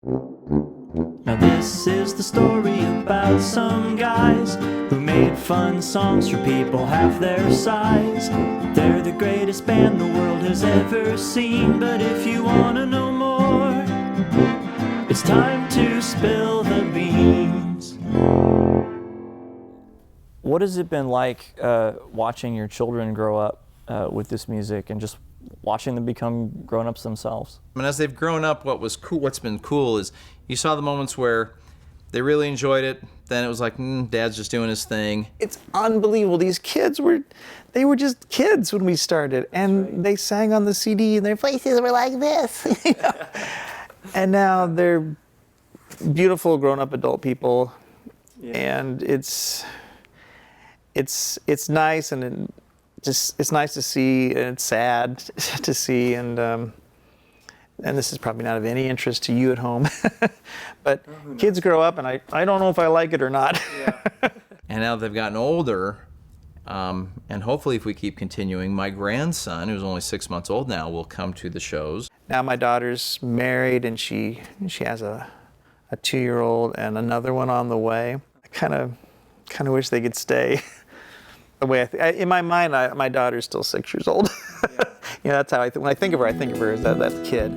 Now this is the story about some guys who made fun songs for people half their size. They're the greatest band the world has ever seen, but if you want to know more, it's time to spill the beans. What has it been like watching your children grow up with this music and just watching them become grown-ups themselves? I mean, as they've grown up, what's been cool is you saw the moments where they really enjoyed it. Then it was like, Dad's just doing his thing. It's unbelievable. These kids were just kids when we started, and they sang on the CD, and their faces were like this. You know? And now they're beautiful grown-up adult people, and it's nice, and it's nice to see, and it's sad to see, and this is probably not of any interest to you at home, but kids grow up, and I don't know if I like it or not. And now they've gotten older, and hopefully if we keep continuing, my grandson, who's only 6 months old now, will come to the shows. Now my daughter's married, and she has a 2-year-old and another one on the way. I kind of wish they could stay. The way in my mind, my daughter's still 6 years old. You know, that's how when I think of her as that kid.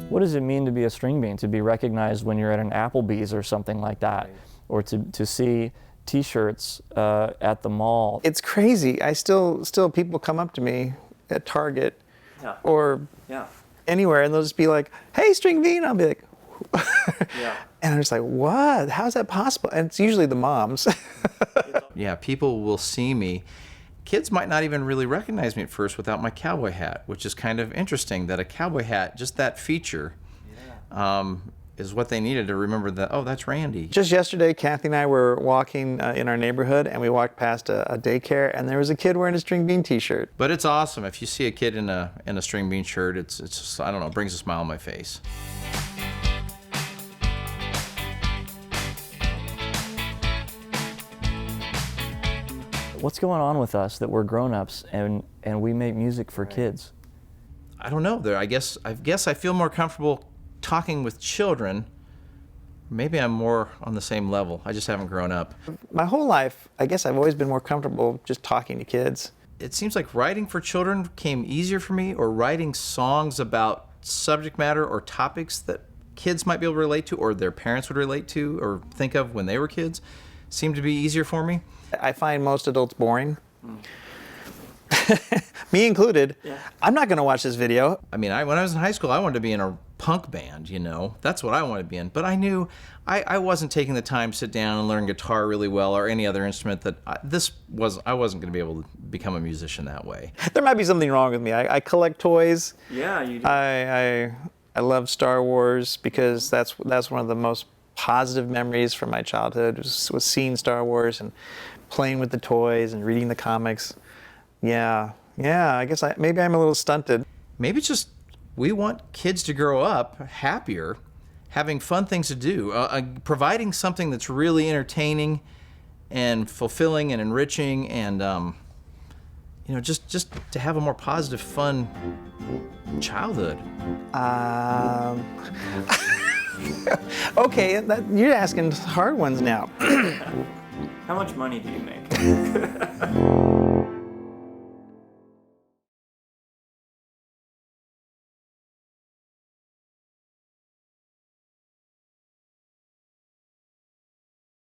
What does it mean to be a string bean, to be recognized when you're at an Applebee's or something like that, or to see T-shirts at the mall? It's crazy. I still people come up to me at Target or anywhere, and they'll just be like, "Hey, string bean," I'll be like, and I'm just like, "What? How's that possible?" And it's usually the moms. Yeah, people will see me. Kids might not even really recognize me at first without my cowboy hat, which is kind of interesting that a cowboy hat, just that feature, is what they needed to remember that, oh, that's Randy. Just yesterday, Kathy and I were walking in our neighborhood, and we walked past a daycare, and there was a kid wearing a string bean T-shirt. But it's awesome. If you see a kid in a string bean shirt, it's just, I don't know, it brings a smile on my face. What's going on with us that we're grown-ups and we make music for kids? I don't know. I guess I feel more comfortable talking with children. Maybe I'm more on the same level. I just haven't grown up. My whole life, I guess I've always been more comfortable just talking to kids. It seems like writing for children came easier for me, or writing songs about subject matter or topics that kids might be able to relate to, or their parents would relate to or think of when they were kids, seemed to be easier for me. I find most adults boring. Me included. I'm not going to watch this video. I mean, when I was in high school, I wanted to be in a punk band, you know. That's what I wanted to be in. But I knew I wasn't taking the time to sit down and learn guitar really well or any other instrument. I wasn't going to be able to become a musician that way. There might be something wrong with me. I collect toys. Yeah, you do. I love Star Wars because that's one of the most positive memories from my childhood was seeing Star Wars and playing with the toys and reading the comics. Yeah, I guess maybe I'm a little stunted. Maybe it's just we want kids to grow up happier, having fun things to do, providing something that's really entertaining and fulfilling and enriching, and you know, just to have a more positive, fun childhood. Okay, you're asking hard ones now. How much money do you make?